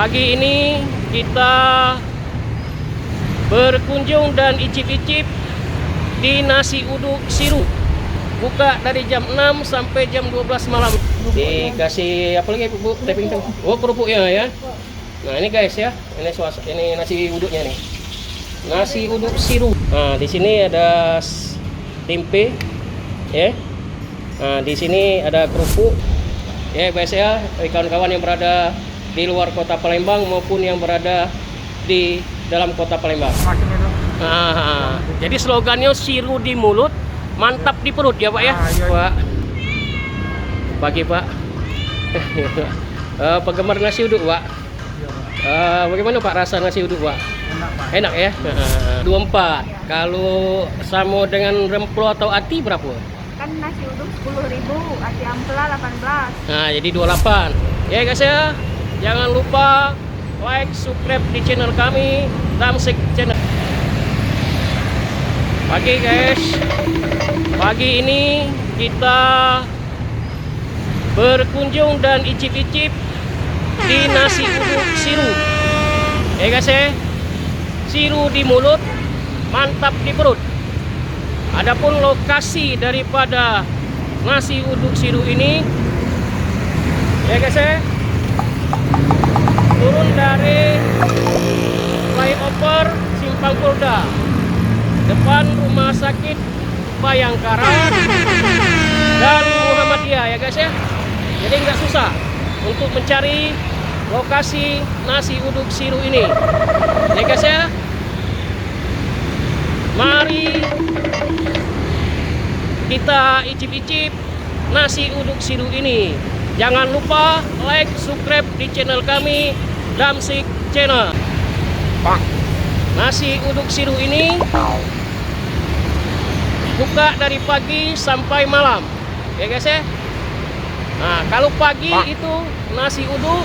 Pagi ini kita berkunjung dan icip-icip di nasi uduk Siru. Buka dari jam 6 sampai jam 12 malam. Dikasih apa lagi Bu? Tapping. Oh, kerupuknya ya. Nah, ini guys ya. Ini nasi uduknya nih. Nasi uduk Siru. Nah, di sini ada tempe ya. Nah, di sini ada kerupuk. Ya, guys ya, kawan-kawan yang berada di luar kota Palembang maupun yang berada di dalam kota Palembang. Nah, jadi slogannya siru di mulut, mantap di perut ya Pak ya. Pak. Pagi Pak. Penggemar nasi uduk Pak. Bagaimana Pak rasa nasi uduk Pak? Enak ya. 24. Kalau sama dengan remplo atau ati berapa? Kan nasi uduk 10.000, ati ampela 18. Nah, jadi 28. Ya guys ya. Jangan lupa like, subscribe di channel kami, Damsik Channel. Pagi guys, pagi ini kita berkunjung dan icip-icip di nasi uduk Siru. Ya guys ya, siru di mulut, mantap di perut. Adapun lokasi daripada nasi uduk Siru ini, ya guys ya, turun dari flyover Simpang Polda, depan rumah sakit Bayangkara dan Muhammadiyah ya guys ya. Jadi nggak susah untuk mencari lokasi nasi uduk Siru ini ya guys ya. Mari kita icip-icip nasi uduk Siru ini. Jangan lupa like, subscribe di channel kami, Damsik Channel. Nasi uduk Siru ini buka dari pagi sampai malam, ya guys ya. Nah, kalau pagi itu nasi uduk,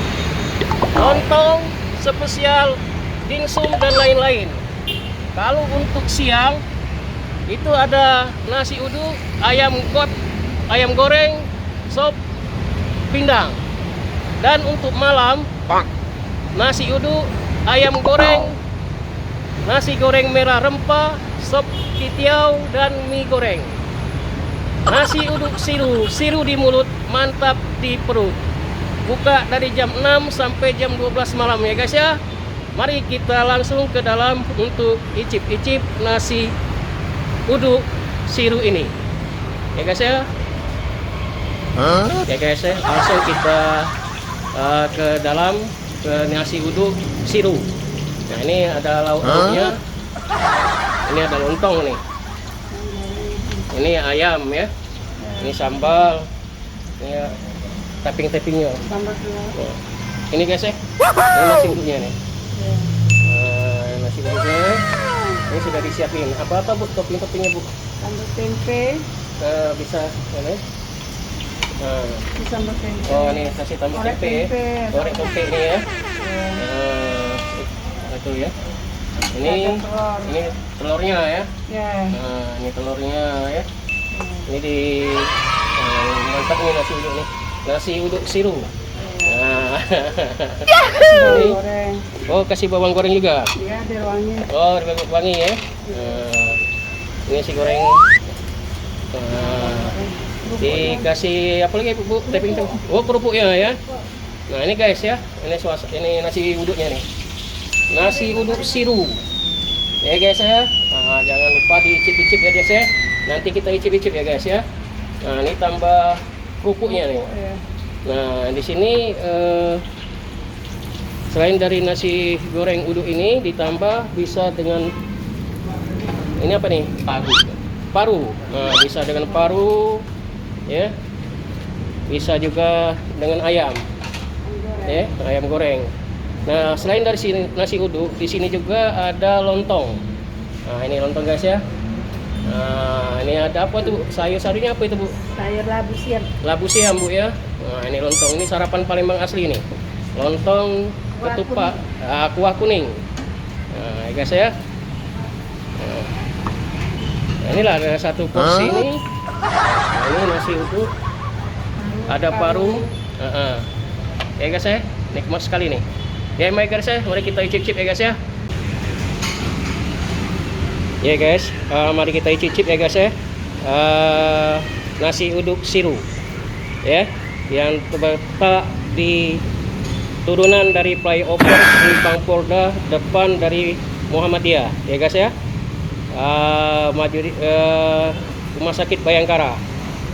lontong, spesial, dimsum dan lain-lain. Kalau untuk siang itu ada nasi uduk, ayam goreng, sop, pindang. Dan untuk malam nasi uduk, ayam goreng, nasi goreng merah rempah, sop kitiau dan mie goreng. Nasi uduk Siru, siru di mulut, mantap di perut. Buka dari jam 6 sampai jam 12 malam ya guys ya. Mari kita langsung ke dalam untuk icip-icip nasi uduk Siru ini. Ya guys ya. Ya guys ya, langsung kita ke dalam ke nasi uduk Siru. Nah, ini ada lauk-lauknya. Ini ada lontong nih. Ini ayam ya. Ini sambal. Ini tapping-tappingnya. Nah, ini guys ya. Ini nasi uduknya nih. Nah, nasi uduknya. Ini sudah disiapin. Apa-apa Bu topping-toppingnya Bu? Sambal tempe. Bisa ini. Nah. Sambal tempe. Oh, ini kasih tambah tempe. Goreng tempe ini ya. Itu ya. Ini telurnya ya. Nah, ini telurnya ya. Ini di mantap nih nasi uduk nih. Nasi uduk Siru. Nah. Ini. Oh, kasih bawang goreng juga. Iya, ada wangi. Oh, ada wangi ya. Ini nasi goreng. Dikasih apa lagi Bu? Tapping. Oh, kerupuknya ya. Nah, ini guys ya. Ini nasi uduknya nih. Nasi uduk Siru. Ya guys ya. Nah, jangan lupa diicip-icip ya guys ya. Nanti kita icip-icip ya guys ya. Nah, ini tambah kerupuknya nih. Nah, di sini selain dari nasi goreng uduk ini ditambah bisa dengan ini apa nih? Paru. Nah, bisa dengan paru ya. Bisa juga dengan ayam. Ya, ayam goreng. Nah, selain dari sini nasi uduk, di sini juga ada lontong. Nah, ini lontong guys ya. Nah, ini ada apa tuh? Sayur-sayurnya apa itu Bu? Sayur labu siam. Labu siam Bu ya. Nah, ini lontong. Ini sarapan Palembang asli nih. Lontong ketupat, kuah kuning. Nah, guys ya. Nah, inilah ada satu porsi ini. Nah, ini nasi uduk. Ada paru. Ya guys ya. Nikmat sekali nih. Ya baik guys ya, mari kita icip-icip ya guys ya. Ya guys, mari kita icip-icip ya guys ya. Nasi uduk siru ya, yang terletak di turunan dari flyover Simpang Polda depan dari Muhammadiyah ya guys ya. Maju di Rumah Sakit Bayangkara.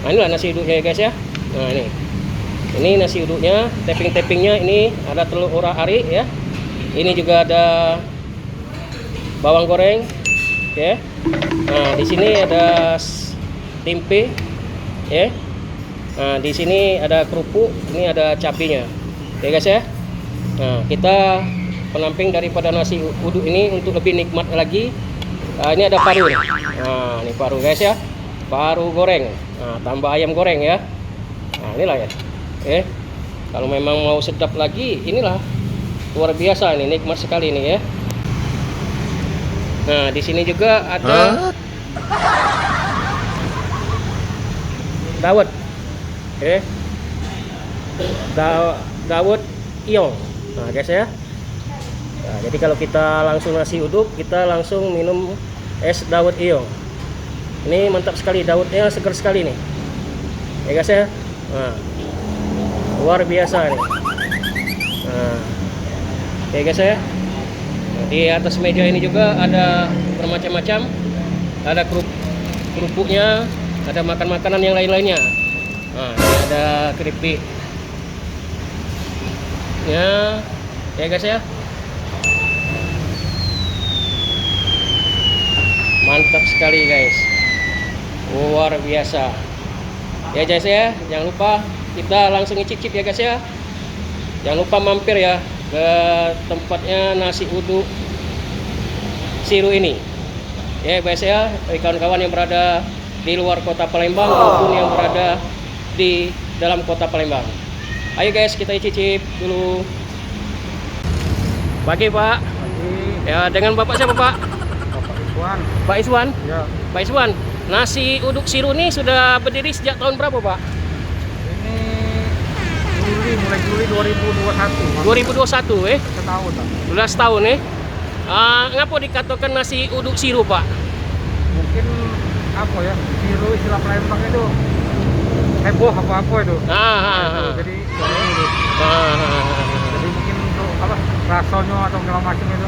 Nah inilah nasi uduknya ya guys ya. Nah ini nasi uduknya, tapping-tappingnya ini ada telur ora-ari ya. Ini juga ada bawang goreng ya. Nah di sini ada tempe ya. Nah di sini ada kerupuk, ini ada cabenya ya guys ya. Nah kita penamping daripada nasi uduk ini untuk lebih nikmat lagi. Ini ada paru. Nah ini paru guys ya, paru goreng. Nah tambah ayam goreng ya. Nah inilah ya. Kalau memang mau sedap lagi, inilah luar biasa ini, nikmat sekali ini ya. Nah di sini juga ada dawet, dawet iong. Nah guys ya. Nah, jadi kalau kita langsung nasi uduk, kita langsung minum es dawet iong. Ini mantap sekali, dawetnya segar sekali nih ya guys ya. Nah, luar biasa nih. Nah, oke guys ya. Nah, di atas meja ini juga ada bermacam-macam, ada kerupuknya, ada makan-makanan yang lain-lainnya. Nah, ini ada keripik ya guys ya. Mantap sekali guys, luar biasa ya guys ya. Jangan lupa kita langsung icip-icip ya guys ya. Jangan lupa mampir ya ke tempatnya nasi uduk siru ini ya guys ya. Kawan-kawan yang berada di luar kota Palembang maupun yang berada di dalam kota Palembang, ayo guys kita icip-icip dulu. Pagi Pak. Pagi. Ya dengan Bapak siapa Pak? Bapak Iswan. Pak Iswan. Ya. Pak Iswan, nasi uduk siru ini sudah berdiri sejak tahun berapa Pak? Ini mulai Juli 2021. 2021 Setahun Pak. 12 tahun ngapa dikatakan nasi uduk siru Pak? Mungkin apa ya? Siru istilah Palembang itu heboh apa-apa itu. Jadi jadi mungkin untuk apa? Rasanya atau segala macam itu.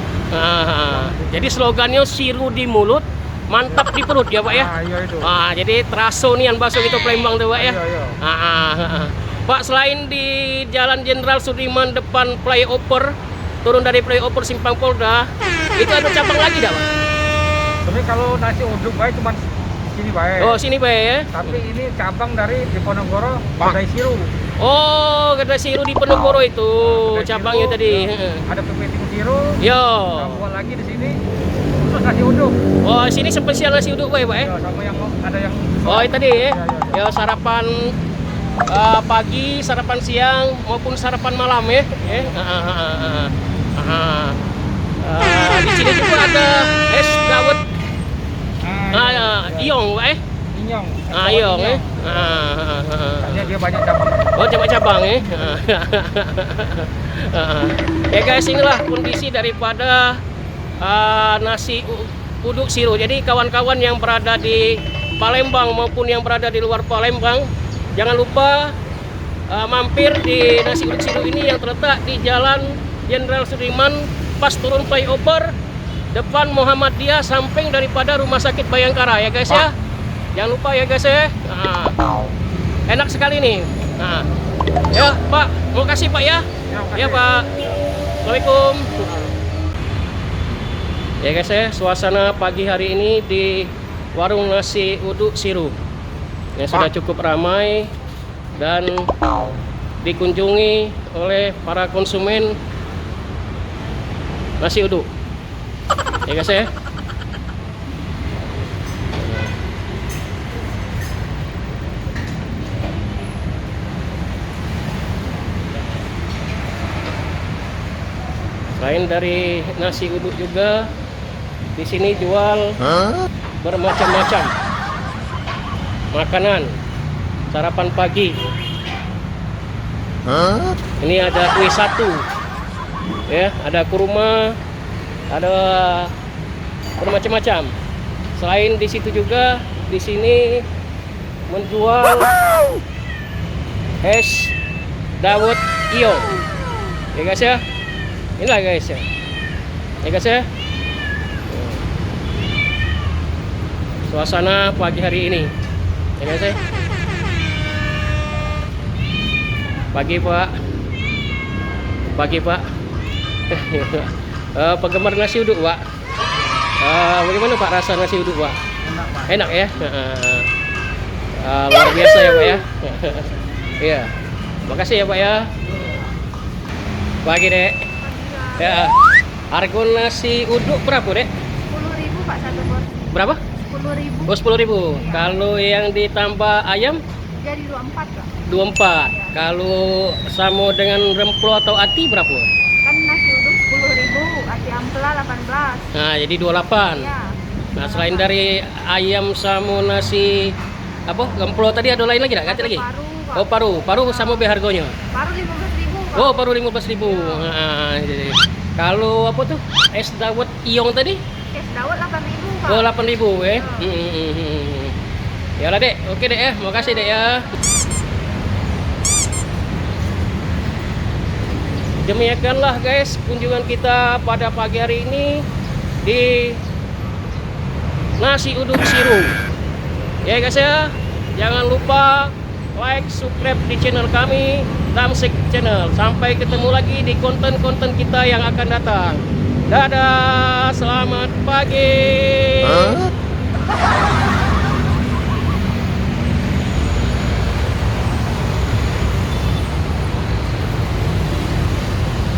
Jadi slogannya siru di mulut, mantap di perut ya Pak ya. Iya itu. Jadi teraso nian bakso itu Palembang tuh Pak ya. Iya. Pak, selain di Jalan Jenderal Sudirman depan flyover, turun dari flyover Simpang Polda, itu ada cabang lagi dah Pak? Tapi kalau nasi uduk baik cuma sini baik. Oh sini Pak ya. Tapi ini cabang dari Diponegoro, Kedai Siru. Oh, Kedai Siru di Penogoro itu Kedai cabangnya Siru, tadi. Ada kepiting siru. Yo. Buat lagi di sini khusus nasi uduk. Oh, sini spesial nasi uduk Pak ya? Ya, sama yang ada yang Oh, itu tadi ya. Ya. Ya sarapan pagi, sarapan siang maupun sarapan malam ya. Di sini juga ada es dawet iong Pak Inyong. Iong ya. Katanya dia banyak cabang. Oh, cabang-cabang ya. Ya guys, inilah kondisi daripada nasi uduk siru. Jadi kawan-kawan yang berada di Palembang maupun yang berada di luar Palembang, jangan lupa mampir di nasi uduk siru ini yang terletak di Jalan Jenderal Sudirman pas turun flyover depan Muhammadiyah samping daripada Rumah Sakit Bayangkara ya guys ya. Jangan lupa ya guys ya. Enak sekali nih. Ya Pak, mau kasih Pak ya. Ya Pak. Assalamualaikum. Ya guys ya, suasana pagi hari ini di warung nasi uduk siru yang sudah cukup ramai dan dikunjungi oleh para konsumen nasi uduk ya guys ya. Selain dari nasi uduk juga di sini jual bermacam-macam makanan sarapan pagi. Ini ada kue satu, Ya, ada kurma, ada bermacam-macam. Selain di situ juga, di sini menjual es dawet iong. Ya guys ya. Inilah guys ya. Ya guys ya. Suasana pagi hari ini. Ya guys ya. Pagi Pak. Pagi Pak. Penggemar nasi uduk Pak. Bagaimana Pak rasa nasi uduk Pak? Enak, Pak. Enak ya? Luar biasa ya Pak ya. Iya. Makasih ya Pak ya. Pagi Dek. Ya. Harga nasi uduk berapa Dek? 10.000 Pak satu porsi. Berapa? 10.000. Oh 10.000. Kalau yang ditambah ayam Jadi 24 Kak. 24. Kalau sama dengan remplo atau ati berapa? Kan nasi uduk 10.000, ati ampela 18. Nah, jadi 28. Ya. Nah, selain dari ayam sama nasi apa? Remplo tadi ada lain lagi enggak? Ganti lagi? Paru, Pak. Oh, paru sama be harganya. Paru 15.000 Pak. Oh, paru 15.000. Nah, jadi. Kalau apa tuh? Es dawet iong tadi? Es dawet 8.000 Pak. Oh, 8.000 ya. Ya. Ya lah, Dek. Oke, Dek ya. Makasih, Dek ya. Demikianlah guys kunjungan kita pada pagi hari ini di nasi uduk Siru. Ya guys ya, jangan lupa like, subscribe di channel kami Tamsik Channel. Sampai ketemu lagi di konten-konten kita yang akan datang. Dadah, selamat pagi.